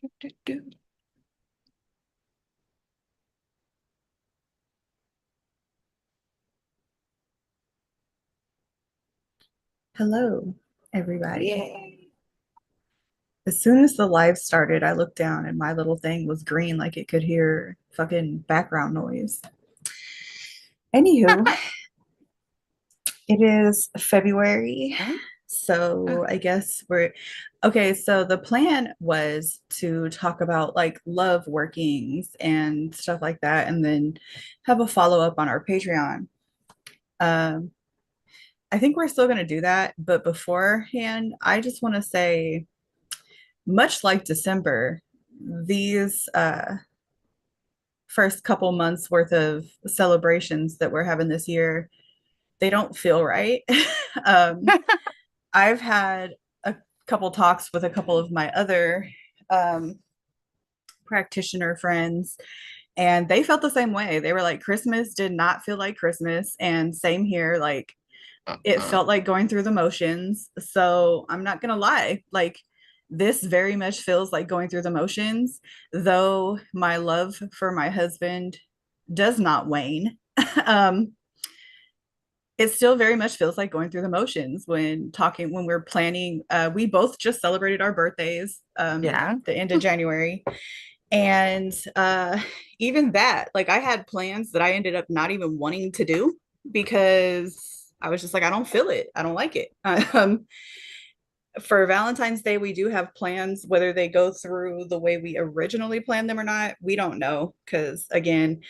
Do, do, do. Hello, everybody. Yay. As soon as the live started, I looked down and my little thing was green, like it could hear fucking background noise. Anywho, it is February. Huh? Uh, So I guess we're okay. So the plan was to talk about like love workings and stuff like that, and then have a follow up on our Patreon. Um, I think we're still going to do that. But beforehand, I just want to say, much like December, these first couple months worth of celebrations that we're having this year, they don't feel right. um, I've had a couple talks with a couple of my other um, practitioner friends, and they felt the same way. They were like, Christmas did not feel like Christmas. And same here. Like, it uh. felt like going through the motions. So I'm not gonna lie, like this very much feels like going through the motions, though my love for my husband does not wane. um, it still very much feels like going through the motions when talking when we're planning. We both just celebrated our birthdays, Yeah. the end of January. And even that, like I had plans that I ended up not even wanting to do because I was just like, I don't feel it. I don't like it. For Valentine's Day, we do have plans. Whether they go through the way we originally planned them or not, we don't know. Because again,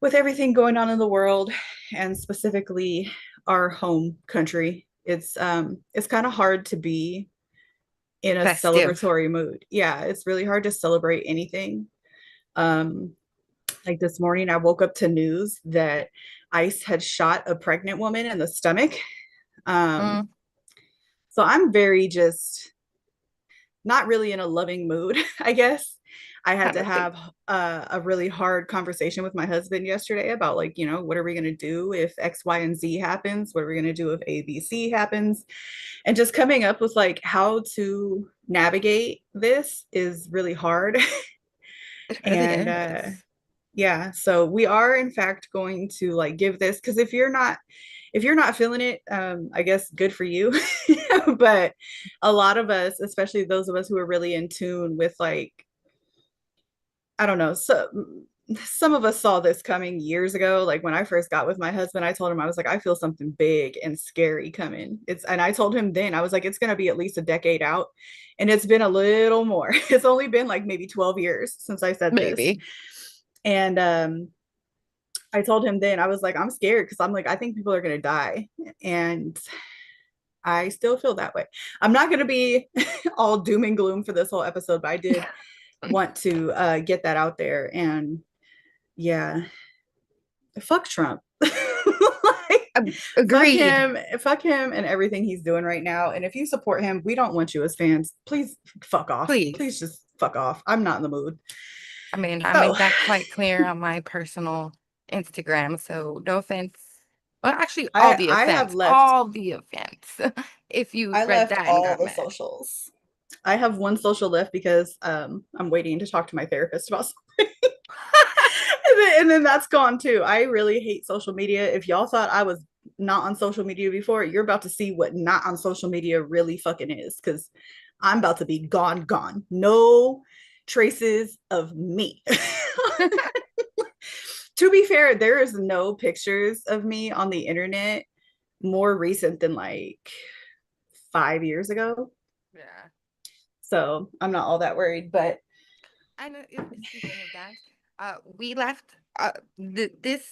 with everything going on in the world and specifically our home country, it's kind of hard to be in a Festive. celebratory mood. Yeah, it's really hard to celebrate anything. Um, like this morning, I woke up to news that ICE had shot a pregnant woman in the stomach. Um, Mm, so I'm very just not really in a loving mood, I guess. I had kind to of thing. have a really hard conversation with my husband yesterday about like, what are we going to do if X, Y, and Z happens? What are we going to do if A, B, C happens? And just coming up with like how to navigate this is really hard. It really And is. yeah, so we are in fact going to like give this, because if you're not feeling it, I guess good for you. But a lot of us, especially those of us who are really in tune with like, I don't know, so some of us saw this coming years ago. Like when I first got with my husband, I told him, I was like, I feel something big and scary coming. And I told him then, I was like, it's gonna be at least a decade out. And it's been a little more. It's only been like maybe 12 years since I said this. Maybe. And I told him then, I was like, I'm scared because I'm like, I think people are gonna die. And I still feel that way. I'm not gonna be all doom and gloom for this whole episode, but I did want to get that out there. And yeah, fuck Trump. Like, Agreed. fuck him and everything he's doing right now. And if you support him, we don't want you as fans. Please fuck off. Please Please. just fuck off. I'm not in the mood. I mean, I So made that quite clear on my personal Instagram, so no offense. Well, actually, all I the I have offense. left All the offense. If you I read left that and all got the mad. socials. I have one social left because I'm waiting to talk to my therapist about something. And then that's gone too. I really hate social media. If y'all thought I was not on social media before, you're about to see what not on social media really fucking is, because I'm about to be gone, gone. No traces of me. To be fair, there is no pictures of me on the internet more recent than like 5 years ago. Yeah. So I'm not all that worried, but I know. Speaking of that, we left. This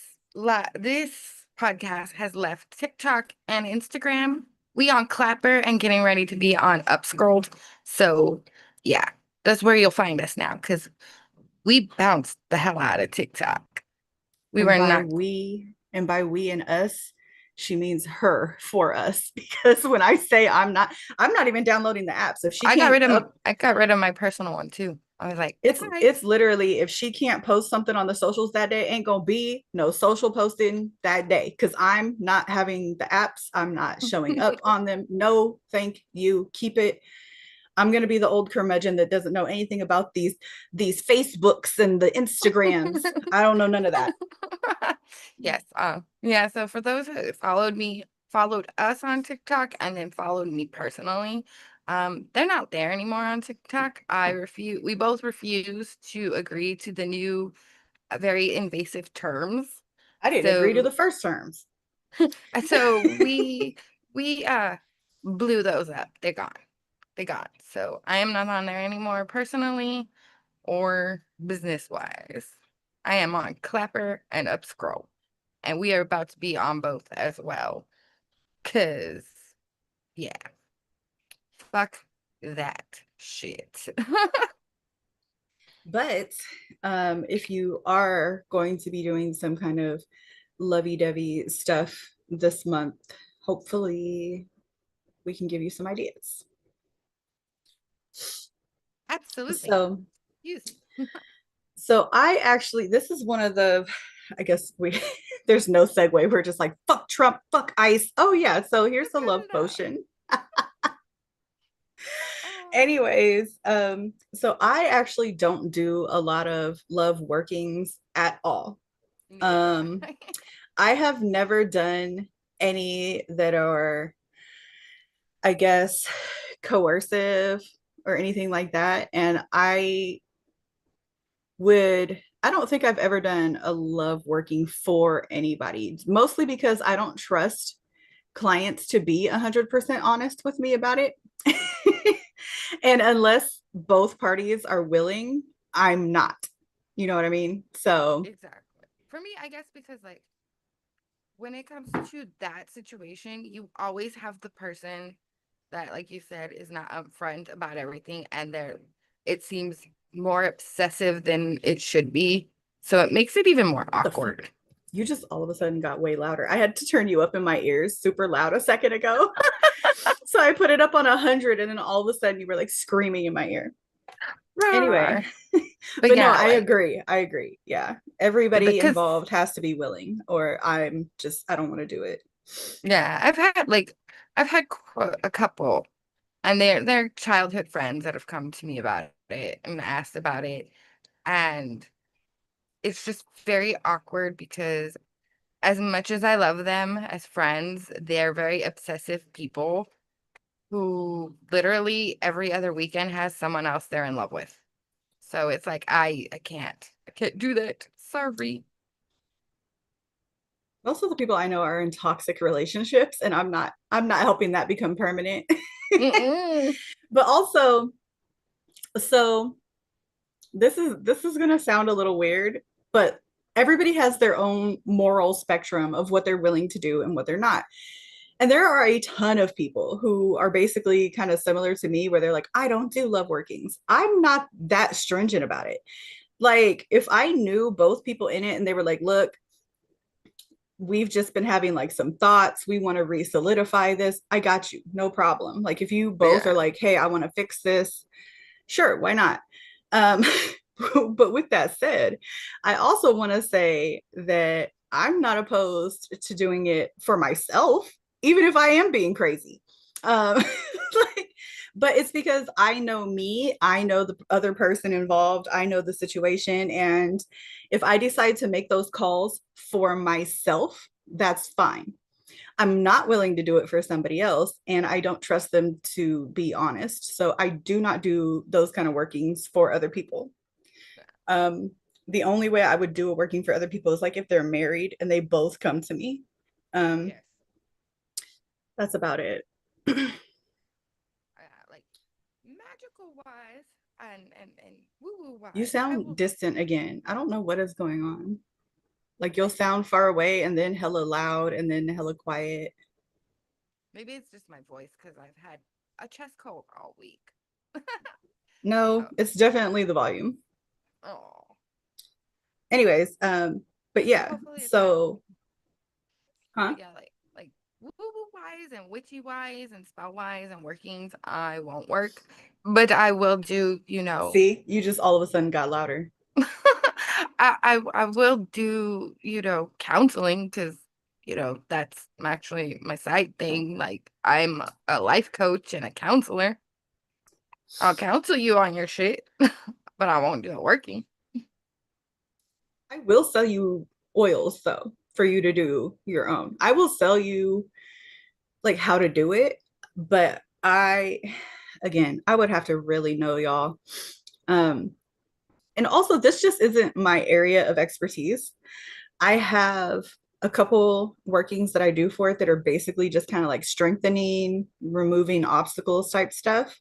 podcast has left TikTok and Instagram. We on Clapper and getting ready to be on Upscrolled. So yeah, that's where you'll find us now because we bounced the hell out of TikTok. We and were by not. we and us, she means her for us. Because when I say I'm not even downloading the app. So if she can't I got rid of my personal one too. I was like, it's bye. it's literally, if she can't post something on the socials that day, ain't gonna be no social posting that day, because I'm not having the apps. I'm not showing up on them. No, thank you. Keep it. I'm gonna be the old curmudgeon that doesn't know anything about these Facebooks and the Instagrams. I don't know none of that. Yes. Yeah. So for those who followed us on TikTok and then followed me personally, they're not there anymore on TikTok. We both refuse to agree to the new, very invasive terms. I didn't agree to So, the first terms. so we blew those up. They're gone. They gone. So I am not on there anymore personally or business wise. I am on Clapper and Upscroll. And we are about to be on both as well. Cause yeah, fuck that shit. But if you are going to be doing some kind of lovey-dovey stuff this month, hopefully we can give you some ideas. Absolutely. So, Use me. so I actually, this is one of the, I guess we, there's no segue. We're just like, fuck Trump, fuck ICE. Oh, yeah. So here's Let's the cut love it out. potion. Oh, Anyways, so I actually don't do a lot of love workings at all. neither do Um, I. I have never done any that are, I guess, coercive or anything like that. And I don't think I've ever done a love working for anybody, mostly because I don't trust clients to be 100% honest with me about it. And unless both parties are willing, I'm not. You know what I mean? So, Exactly. For me, I guess because like when it comes to that situation, you always have the person that, like you said, is not upfront about everything, and it seems more obsessive than it should be. So it makes it even more what the fuck? awkward. You just all of a sudden got way louder. I had to turn you up in my ears super loud a second ago. So I put it up on 100, and then all of a sudden you were like screaming in my ear. Anyway, Rawr. But but no, yeah, I like agree. I agree. Yeah. Everybody because involved has to be willing, or I don't want to do it. yeah, I've had a couple, and they're childhood friends that have come to me about it and asked about it, and it's just very awkward because as much as I love them as friends, they're very obsessive people who literally every other weekend has someone else they're in love with. So it's like I can't do that. Sorry. Most of the people I know are in toxic relationships, and I'm not helping that become permanent. Mm-mm. But also, so this is going to sound a little weird, but everybody has their own moral spectrum of what they're willing to do and what they're not. And there are a ton of people who are basically kind of similar to me, where they're like, I don't do love workings. I'm not that stringent about it. Like, if I knew both people in it and they were like, look, we've just been having like some thoughts, we want to re-solidify this, I got you, no problem. Like, if you both are Yeah. like, hey, I want to fix this, sure, why not? um but with that said, I also want to say that I'm not opposed to doing it for myself, even if I am being crazy. Like, but it's because I know me, I know the other person involved, I know the situation, and if I decide to make those calls for myself, that's fine. I'm not willing to do it for somebody else, and I don't trust them to be honest. So I do not do those kind of workings for other people. Um, the only way I would do a working for other people is like if they're married and they both come to me. Um, Yes. that's about it. Like magical wise and woo woo You wise, I sound will. distant again. I don't know what is going on. Like, you'll I sound sound far away and then hella loud and then hella quiet. maybe it's just my voice because I've had a chest cold all week. No, So, it's definitely the volume. oh, Anyways, but so yeah, hopefully it's not. so huh? But yeah, like woo woo wise and witchy wise and spell wise and workings, I won't work, but I will do. See, you just all of a sudden got louder. I will do, counseling because, that's actually my side thing. Like I'm a life coach and a counselor. I'll counsel you on your shit, but I won't do it working. I will sell you oils though for you to do your own. I will sell you like how to do it, but again, I would have to really know y'all. Um, and also, this just isn't my area of expertise. I have a couple workings that I do for it that are basically just kind of like strengthening, removing obstacles type stuff.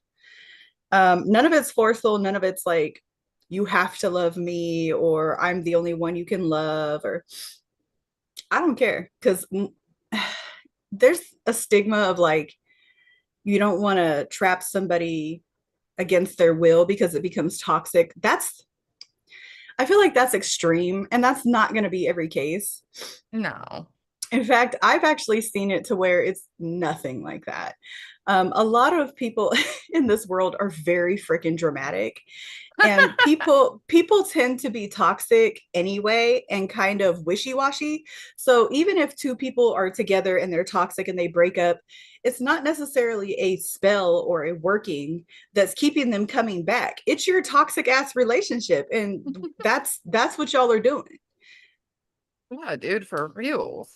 None of it's forceful, none of it's like you have to love me or I'm the only one you can love or I don't care because there's a stigma of like you don't want to trap somebody against their will because it becomes toxic. That's I feel like that's extreme and that's not going to be every case. No. In fact, I've actually seen it to where it's nothing like that. A lot of people in this world are very freaking dramatic, and people tend to be toxic anyway and kind of wishy-washy. So even if two people are together and they're toxic and they break up, it's not necessarily a spell or a working that's keeping them coming back. It's your toxic ass relationship, and that's what y'all are doing. Yeah, dude, for reals.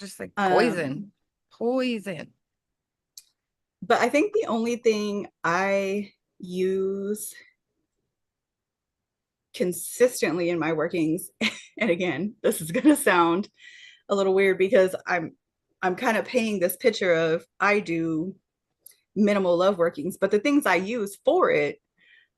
Just like Um, poison. Poison. but I think the only thing I use consistently in my workings, and again, this is gonna sound a little weird because I'm kind of painting this picture of I do minimal love workings, but the things I use for it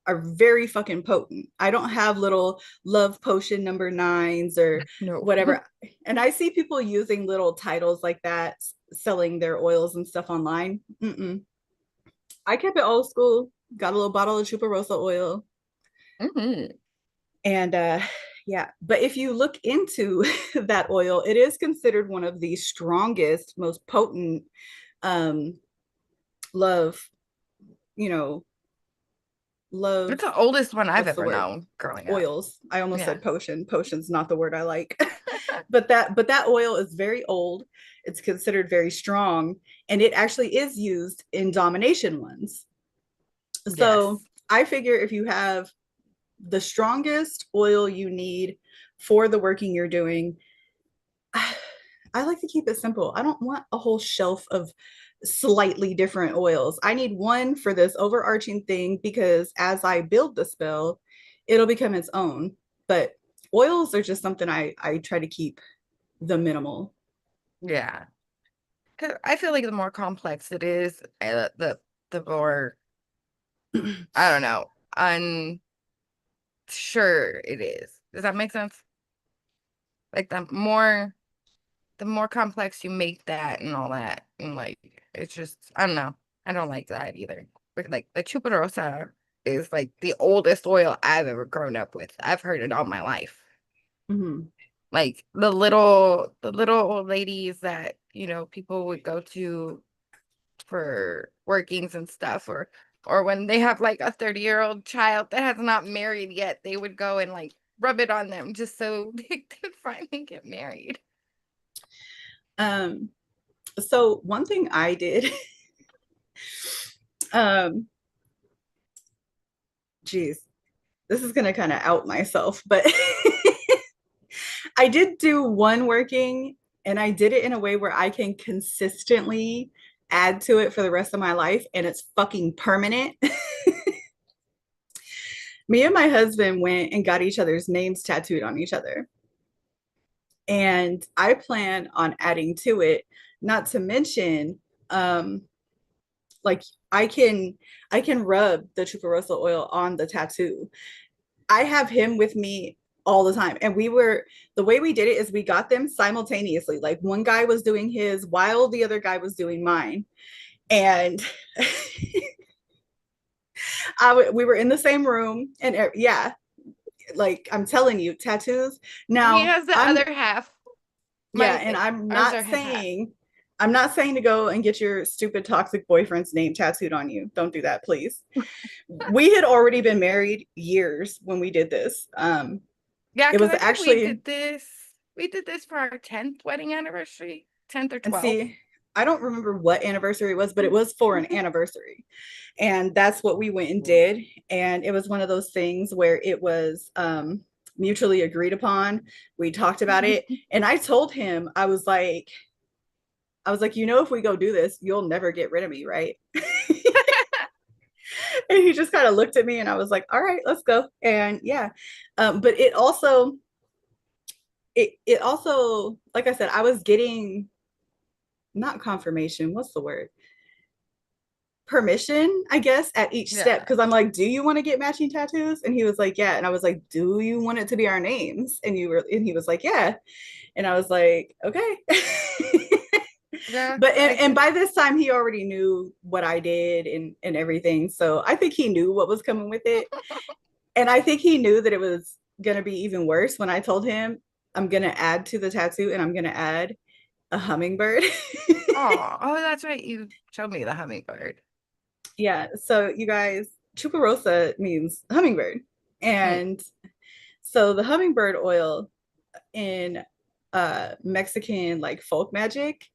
are very fucking potent. I don't have little love potion number nines or No. whatever. And I see people using little titles like that, selling their oils and stuff online. Mm-mm. I kept it old school, got a little bottle of Chuparosa oil. Hmm. And yeah, but if you look into that oil, it is considered one of the strongest, most potent um, love, you know, It's love, the oldest one I've what's the ever word? known growing up. Oils. I almost Yeah. said potion. Potion's not the word I like. But that oil is very old. It's considered very strong, and it actually is used in domination ones. So Yes. I figure if you have the strongest oil you need for the working you're doing, I like to keep it simple. I don't want a whole shelf of slightly different oils. I need one for this overarching thing because as I build the spell, it'll become its own. But oils are just something I try to keep the minimal. Yeah. 'Cause I feel like the more complex it is, the more, I don't know, unsure it is. Does that make sense? Like the more complex you make that and all that, and like it's just I don't know. I don't like that either. But like the Chuparosa is like the oldest oil I've ever grown up with. I've heard it all my life. Mhm. Like the little old ladies that, people would go to for workings and stuff, or when they have like a 30-year-old child that has not married yet, they would go and like rub it on them just so they could finally get married. Um, so one thing I did, um, geez, this is gonna kind of out myself, but I did do one working and I did it in a way where I can consistently add to it for the rest of my life and it's fucking permanent. Me and my husband went and got each other's names tattooed on each other. And I plan on adding to it, not to mention, like I can I can rub the Chuparosa oil on the tattoo. I have him with me all the time. And the way we did it is we got them simultaneously. Like one guy was doing his while the other guy was doing mine. And we were in the same room. And yeah, like I'm telling you, tattoos. He Now, has the other half. yeah, My and ours are half half. I'm not saying to go and get your stupid toxic boyfriend's name tattooed on you. Don't do that, please. We had already been married years when we did this. Yeah, It because was I think actually we did this for our 10th wedding anniversary, 10th or And 12th. see, I don't remember what anniversary it was, but it was for an anniversary. And that's what we went and did. And it was one of those things where it was mutually agreed upon. We talked about it. And I told him, you know, if we go do this, you'll never get rid of me, right? And he just kind of looked at me and I was like, all right, let's go. And yeah. But it also, like I said, I was getting not confirmation, what's the word? Permission, I guess, at each step. Yeah. Cause I'm like, do you want to get matching tattoos? And he was like, yeah. And I was like, do you want it to be our names? And he was like, yeah. And I was like, okay. Yeah. But I and can. by this time he already knew what I did and everything. So I think he knew what was coming with it. And I think he knew that it was gonna be even worse when I told him I'm gonna add to the tattoo and I'm gonna add a hummingbird. Oh, that's right. You showed me the hummingbird. Yeah. So you guys, Chuparosa means hummingbird. Mm, And so the hummingbird oil in Mexican like folk magic,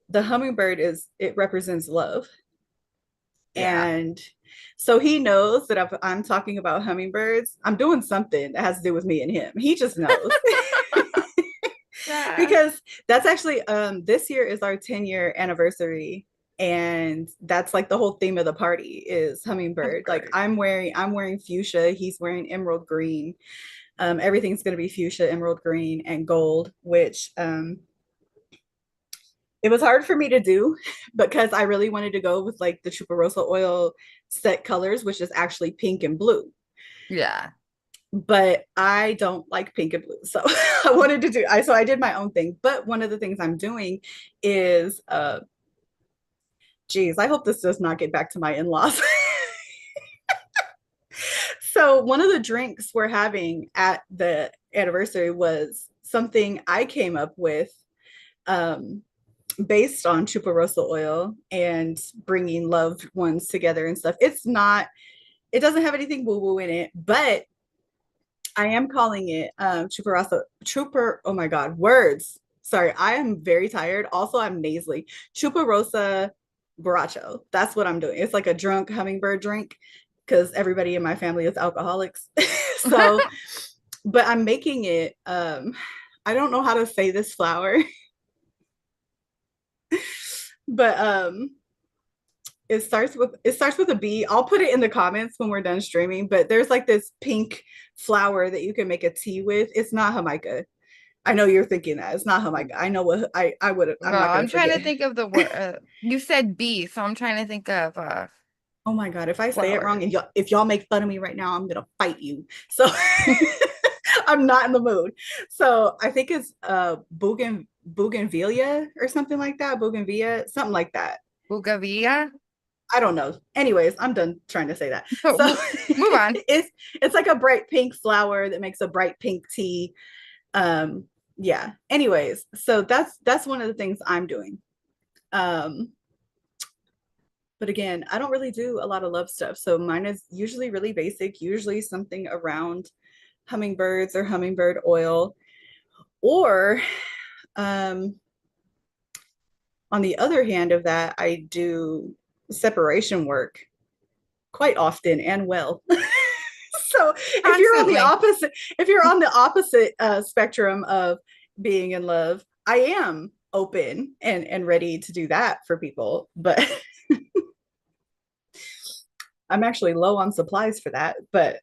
the hummingbird is it represents love. yeah. And so he knows that if I'm talking about hummingbirds, I'm doing something that has to do with me and him. He just knows. Yeah. Because that's actually this year is our 10-year anniversary, and that's like the whole theme of the party is hummingbird. Like Hummingbird. I'm wearing fuchsia, he's wearing emerald green. Everything's going to be fuchsia, emerald green, and gold, which it was hard for me to do because I really wanted to go with like the Chuparosa oil set colors, which is actually pink and blue. Yeah. But I don't like pink and blue. So I wanted to do so I did my own thing. But one of the things I'm doing is geez, I hope this does not get back to my in-laws. So one of the drinks we're having at the anniversary was something I came up with um based on Chuparosa oil and bringing loved ones together and stuff. It doesn't have anything woo woo in it, but I am calling it oh my God, words. Sorry, I am very tired. Also, I'm nasally. Chuparosa Borracho. That's what I'm doing. It's like a drunk hummingbird drink because everybody in my family is alcoholics. So, but I'm making it, I don't know how to say this flower, but it starts with a B. I'll put it in the comments when we're done streaming, but there's like this pink flower that you can make a tea with. It's not Jamaica. I know you're thinking that. It's not Jamaica. I know what I would I'm No, not gonna I'm trying to forget. think of the word. You said bee, so I'm trying to think of Oh my God, if I say it wrong flower. and y'all make fun of me right now, I'm gonna fight you. So I'm not in the mood. So I think it's bougainvillea or something like that. Bougainvillea, something like that. Bugavia. I don't know. Anyways, I'm done trying to say that. So Move on. it's like a bright pink flower that makes a bright pink tea. Um, yeah. Anyways, so that's one of the things I'm doing. Um, but again, I don't really do a lot of love stuff. So mine is usually really basic, usually something around hummingbirds or hummingbird oil. Or um, on the other hand of that, I do separation work quite often and well. So Constantly. if you're on the opposite spectrum of being in love, I am open and ready to do that for people, but I'm actually low on supplies for that. But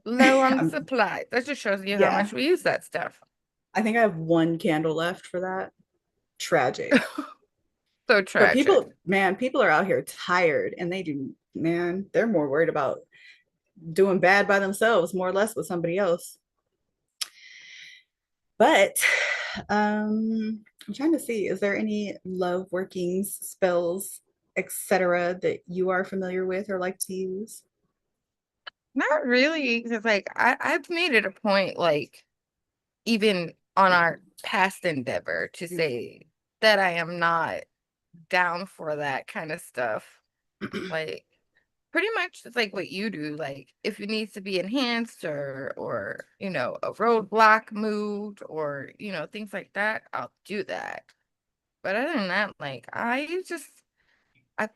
Low on um, supply. That just shows you how yeah, much we use that stuff. I think I have one candle left for that. Tragic. So But tragic. people are out here tired and man, they're more worried about doing bad by themselves, more or less with somebody else. But I'm trying to see, is there any love workings, spells, etc. that you are familiar with or like to use? Not really, because like I've made it a point, like even on our past endeavor, to say that I am not down for that kind of stuff. Like pretty much it's like what you do. Like if it needs to be enhanced or a roadblock moved or things like that, I'll do that. But other than that, like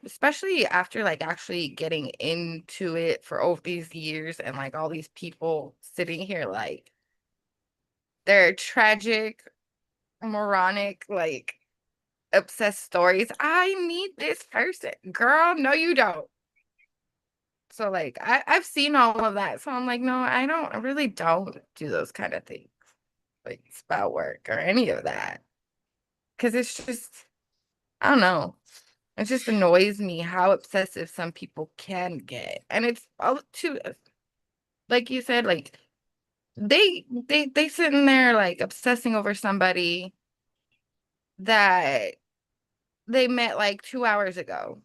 especially after like actually getting into it for over these years and like all these people sitting here like they're tragic, moronic, like obsessed stories. I need this person. Girl, no, you don't. So like I've seen all of that. So I'm like, no, I really don't do those kind of things. Like spell work or any of that. Cause it's just I don't know. It just annoys me how obsessive some people can get. And it's all too like you said, like they sitting there like obsessing over somebody that they met like 2 hours ago.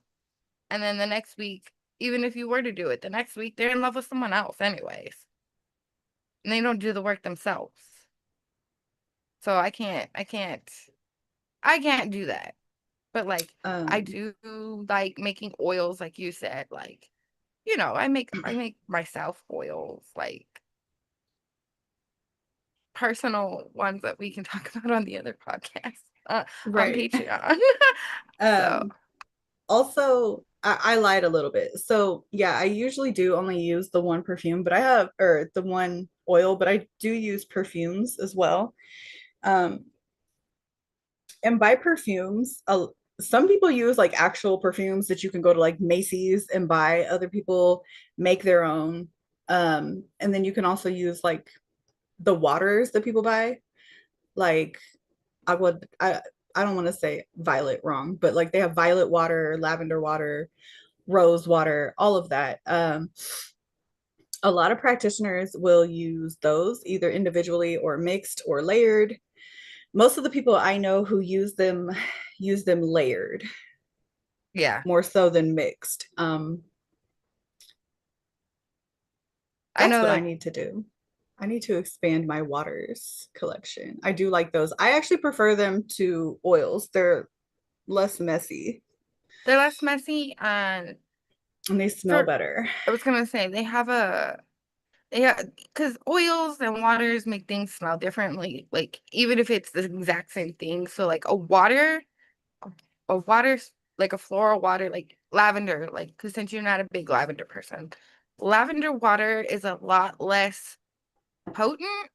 And then the next week, even if you were to do it, the next week they're in love with someone else anyways. And they don't do the work themselves. So I can't do that. But like I Um, do like making oils like you said, like I make myself oils, like personal ones that we can talk about on the other podcast, on right. Patreon. So Um, Also, I lied a little bit. So yeah, I usually do only use the one perfume, but I have, or the one oil, but I do use perfumes as well. Um, and by perfumes, some people use like actual perfumes that you can go to like Macy's and buy. Other people make their own. And then you can also use like the waters that people buy. Like I would, I don't want to say violet wrong, but like they have violet water, lavender water, rose water, all of that. A lot of practitioners will use those either individually or mixed or layered. Most of the people I know who use them layered yeah, more so than mixed. I That's know what I like need to do. I need to expand my waters collection. I do like those. I actually prefer them to oils. They're less messy they're less messy and and they smell for better. I was gonna say they have a yeah, because oils and waters make things smell differently. Like even if it's the exact same thing. So like a water, like a floral water, like lavender, like because since you're not a big lavender person, lavender water is a lot less potent,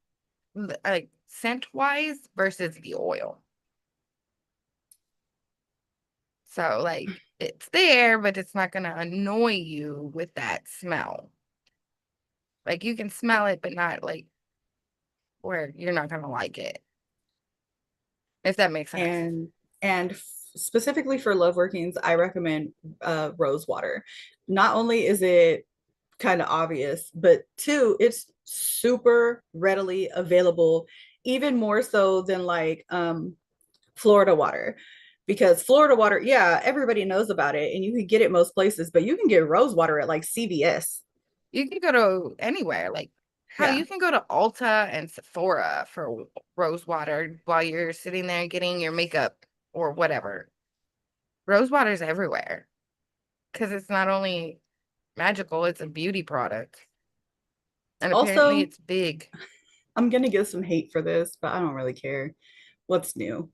like scent wise, versus the oil. So like it's there, but it's not gonna annoy you with that smell. Like you can smell it, but not like where you're not gonna like it, if that makes sense. and and specifically for love workings, I recommend rose water. Not only is it kind of obvious, but two, it's super readily available, even more so than like Florida water. Because Florida water, yeah, everybody knows about it and you can get it most places, but you can get rose water at like CVS. You can go to anywhere, like how Yeah. you can go to Ulta and Sephora for rose water while you're sitting there getting your makeup or whatever. Rose water is everywhere because it's not only magical, it's a beauty product. And apparently Also, it's big. I'm gonna get some hate for this, but I don't really care. What's new?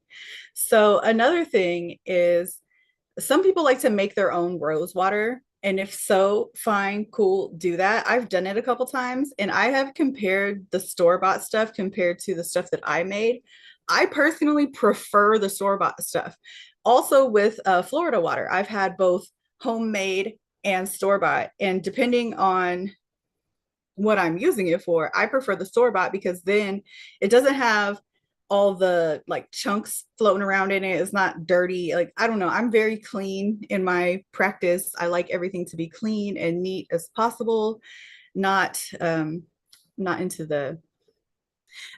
So another thing is some people like to make their own rose water. And if so, fine, cool, do that. I've done it a couple times and I have compared the store-bought stuff compared to the stuff that I made. I personally prefer the store-bought stuff. Also with Florida water, I've had both homemade and store-bought. And depending on what I'm using it for, I prefer the store bought because then it doesn't have all the like chunks floating around in it. It's not dirty. Like, I don't know. I'm very clean in my practice. I like everything to be clean and neat as possible, not not into the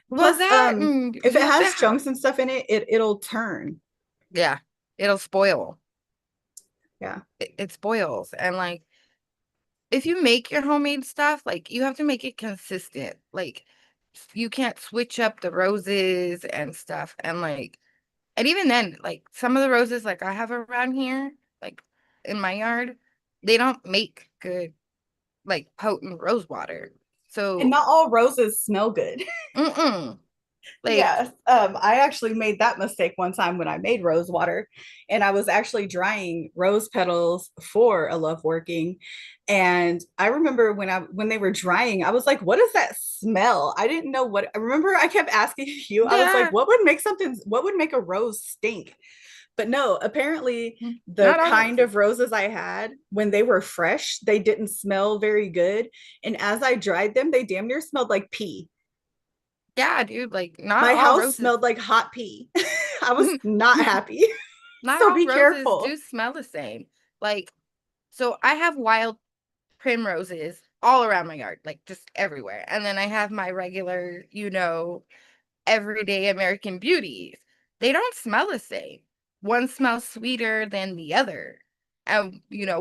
Well, plus that if it you have to has have, chunks and stuff in it, it'll turn. yeah, it'll spoil. Yeah. It spoils. And like if you make your homemade stuff, like you have to make it consistent. Like you can't switch up the roses and stuff. And like, and even then, like some of the roses like I have around here, like in my yard, they don't make good, like potent rose water. And So, not all roses smell good. mm-mm. Like, Yes. I actually made that mistake one time when I made rose water, and I was actually drying rose petals for a love working. And I remember when they were drying, I was like, what is that smell? I didn't know what I remember I kept asking you, I was like, yeah, what would make a rose stink? But no, apparently the not all kind roses. of roses I had when they were fresh, they didn't smell very good. And as I dried them, they damn near smelled like pee. Yeah, dude, like not My all house roses, smelled like hot pee. I was not happy. not So all be roses careful. do smell the same. Like, so I have wild primroses all around my yard, like just everywhere. And then I have my regular, everyday American beauties. They don't smell the same. One smells sweeter than the other. And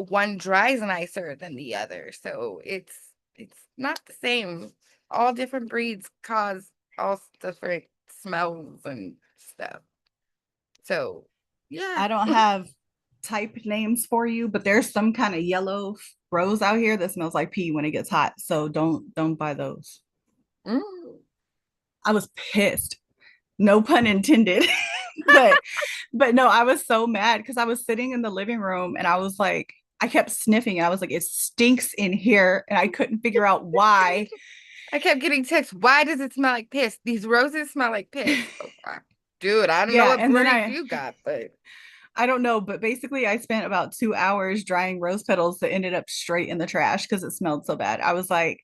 one dries nicer than the other. So it's not the same. All different breeds cause all different smells and stuff. So yeah. I don't have type names for you, but there's some kind of yellow rose out here that smells like pee when it gets hot. So don't buy those. Mm. I was pissed. No pun intended. but but no, I was so mad because I was sitting in the living room and I was like, I kept sniffing and I was like, it stinks in here. And I couldn't figure out why. I kept getting texts. Why does it smell like piss? These roses smell like piss. Oh, dude, I don't know Yeah. what And then breed I you got, but I don't know, but basically I spent about 2 hours drying rose petals that ended up straight in the trash because it smelled so bad. I was like,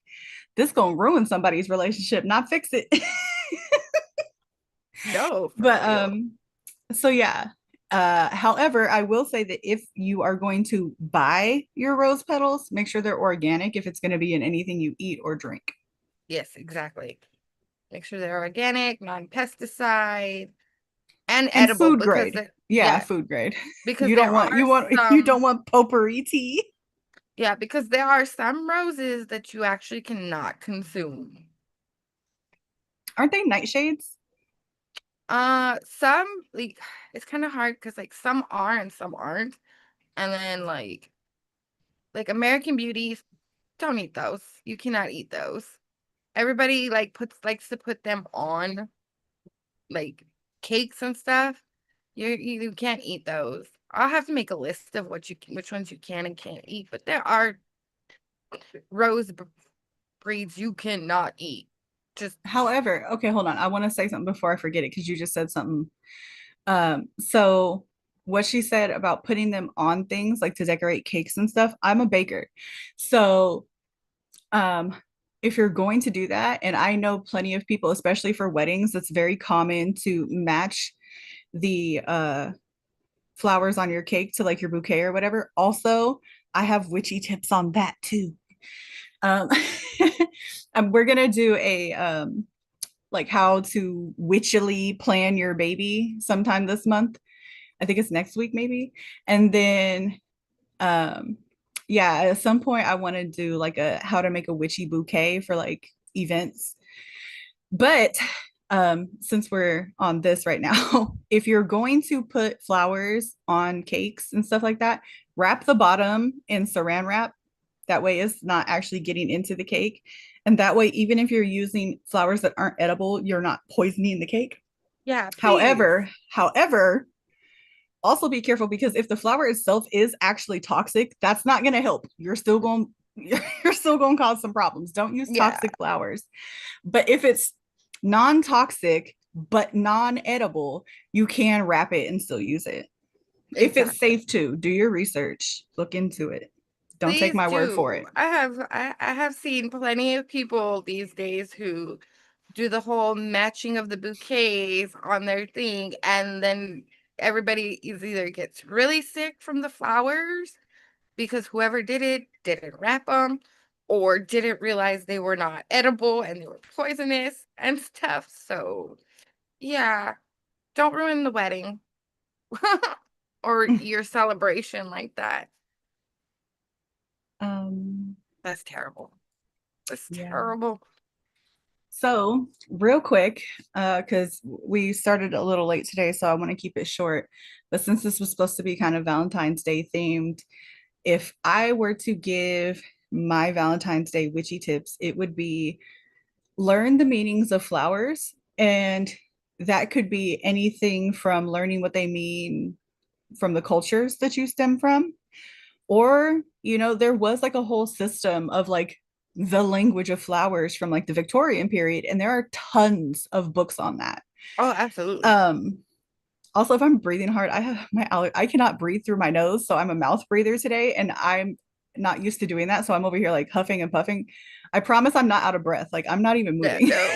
this gonna ruin somebody's relationship, not fix it. no, for But real. so yeah. However, I will say that if you are going to buy your rose petals, make sure they're organic if it's going to be in anything you eat or drink. Yes, exactly. Make sure they're organic, non-pesticide, and And edible food because grade. the Yeah, yeah, food grade. because You there don't want are you some don't want potpourri tea. yeah, because there are some roses that you actually cannot consume. Aren't they nightshades? Some like it's kind of hard because like some are and some aren't. And then like American Beauties, don't eat those. You cannot eat those. Everybody likes to put them on like cakes and stuff. You can't eat those. I'll have to make a list of which ones you can and can't eat, but there are rose breeds you cannot eat. Just However, okay, hold on. I want to say something before I forget it because you just said something. So what she said about putting them on things like to decorate cakes and stuff, I'm a baker. So um if you're going to do that, and I know plenty of people, especially for weddings, it's very common to match the flowers on your cake to like your bouquet or whatever. Also, I have witchy tips on that too. Um, we're gonna do a like how to witchily plan your baby sometime this month. I think it's next week maybe. And then um yeah, at some point I want to do like a how to make a witchy bouquet for like events. But since we're on this right now, if you're going to put flowers on cakes and stuff like that, wrap the bottom in saran wrap. That way it's not actually getting into the cake. And that way, even if you're using flowers that aren't edible, you're not poisoning the cake. yeah, please. However, also be careful because if the flower itself is actually toxic, that's not going to help. You're still going to cause some problems. Don't use Yeah, toxic flowers. But if it's non-toxic but non-edible, you can wrap it and still use it. If it's exactly. safe to, do your research, look into it. Don't take Please my word for do. it. I have seen plenty of people these days who do the whole matching of the bouquets on their thing, and then everybody is either gets really sick from the flowers because whoever did it didn't wrap them or didn't realize they were not edible and they were poisonous and stuff. So, yeah, don't ruin the wedding or your celebration like that. Um, That's terrible. That's yeah. terrible. So, real quick, because we started a little late today, so I want to keep it short. But since this was supposed to be kind of Valentine's Day themed, if I were to give my Valentine's Day witchy tips, it would be learn the meanings of flowers And that could be anything from learning what they mean from the cultures that you stem from, or, there was like a whole system of like the language of flowers from like the Victorian period, and there are tons of books on that. Oh, absolutely. Um, Also, if I'm breathing hard, I cannot breathe through my nose, so I'm a mouth breather today, and I'm not used to doing that, so I'm over here like huffing and puffing. I promise I'm not out of breath. Like I'm not even Yeah, moving. no.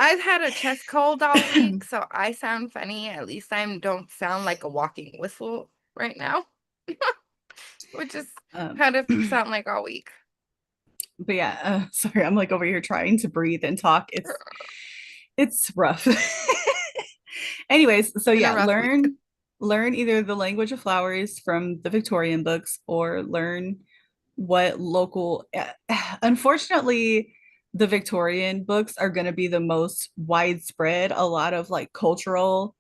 I've had a chest cold all week, so I sound funny. At least I don't sound like a walking whistle right now, which is um, kind of sound like all week. but yeah, sorry, I'm like over here trying to breathe and talk. It's rough. Anyways, so Been a yeah, rough week. learn either the language of flowers from the Victorian books, or learn what local unfortunately, the Victorian books are going to be the most widespread. A lot of like cultural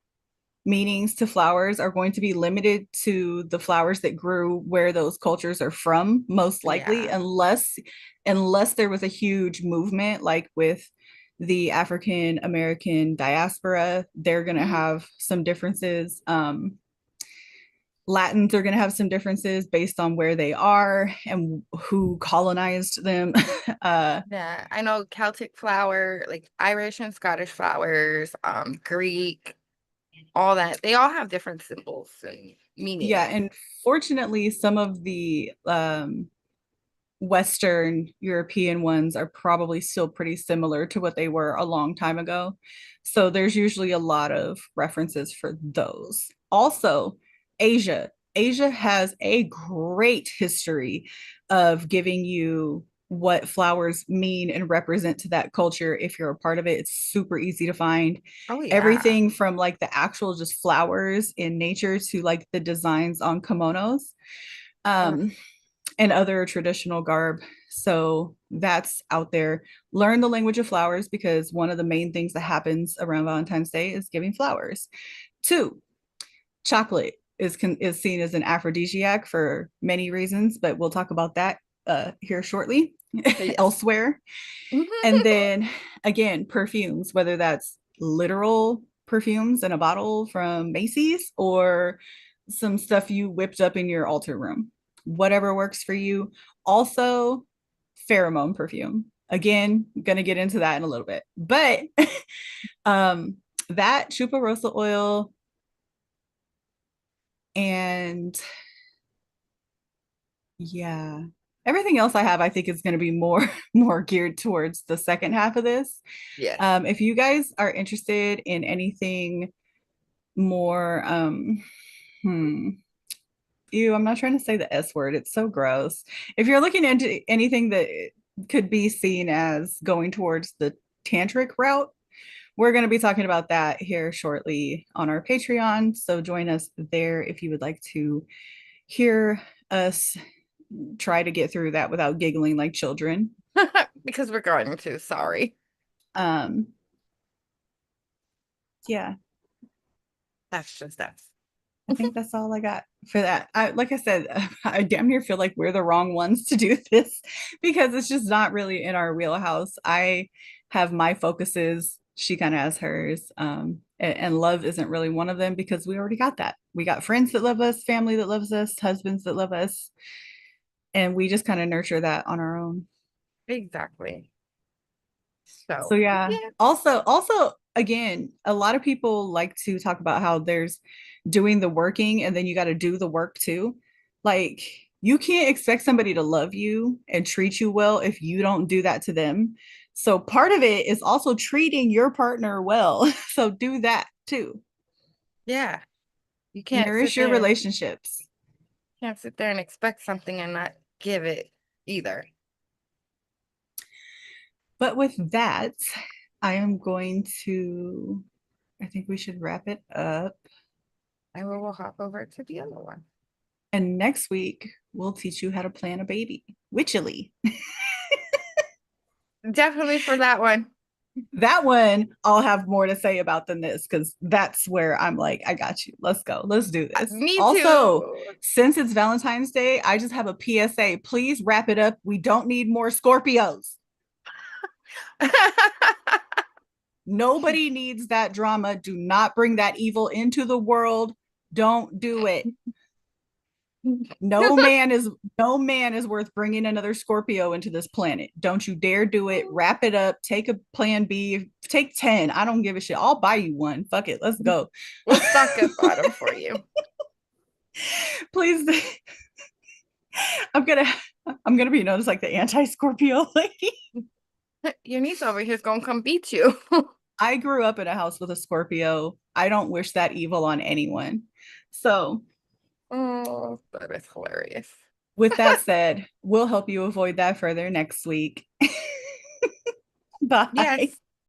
meanings to flowers are going to be limited to the flowers that grew where those cultures are from, most likely, Yeah. unless there was a huge movement like with the African American diaspora. They're going to Mhm. have some differences. Latins are going to have some differences based on where they are and who colonized them. uh, Yeah, I know Celtic flower, like Irish and Scottish flowers, Greek, all that. They all have different symbols and yeah, meanings. and fortunately, some of the Western European ones are probably still pretty similar to what they were a long time ago. So there's usually a lot of references for those. Also, Asia. Asia has a great history of giving you what flowers mean and represent to that culture. If you're a part of it, it's super easy to find. Oh yeah. Everything from like the actual just flowers in nature to like the designs on kimonos. Ugh, Um, and other traditional garb. So that's out there. Learn the language of flowers, because one of the main things that happens around Valentine's Day is giving flowers. Two, chocolate is seen as an aphrodisiac for many reasons, but we'll talk about that here shortly yes. elsewhere. And then again, perfumes, whether that's literal perfumes in a bottle from Macy's or some stuff you whipped up in your altar room, whatever works for you. Also, pheromone perfume. Again, gonna get into that in a little bit, but um, that chupa rosa oil and yeah, everything else I have, I think is going to be more more geared towards the second half of this. Yes. If you guys are interested in anything more, hmm, ew, I'm not trying to say the S word. It's so gross. If you're looking into anything that could be seen as going towards the tantric route, we're going to be talking about that here shortly on our Patreon. So join us there if you would like to hear us try to get through that without giggling like children. Because we're going to, sorry. Um, yeah, That's just us. I think that's all I got for that. Like I said, I damn near feel like we're the wrong ones to do this because it's just not really in our wheelhouse. I have my focuses. She kind of has hers. And love isn't really one of them because we already got that. We got friends that love us, family that loves us, husbands that love us, and we just kind of nurture that on our own. Exactly. So So, yeah. yeah. Also again, a lot of people like to talk about how there's doing the working and then you got to do the work too. Like you can't expect somebody to love you and treat you well if you don't do that to them. So part of it is also treating your partner well. So do that too. Yeah. You Nourish your relationships. can't sit there and expect something and not give it either. But with that, I am going to, I think we should wrap it up. And we will hop over to the other one. And next week, we'll teach you how to plan a baby witchily. Definitely for that one. That one I'll have more to say about than this because that's where I'm like, I got you. Let's go. Let's do this. Me Also, too. since it's Valentine's Day, I just have a PSA. Please wrap it up. We don't need more Scorpios. Nobody needs that drama. Do not bring that evil into the world. Don't do it. No man is worth bringing another Scorpio into this planet. Don't you dare do it. Wrap it up. Take a plan B. Take 10. I don't give a shit. I'll buy you one. Fuck it. Let's go. We'll stock up on them for you. Please. I'm gonna I'm gonna be known as like the anti-Scorpio lady. Your niece over here is gonna come beat you. I grew up in a house with a Scorpio. I don't wish that evil on anyone. So, Oh, that is hilarious. with that said, we'll help you avoid that further next week. Yes. Bye.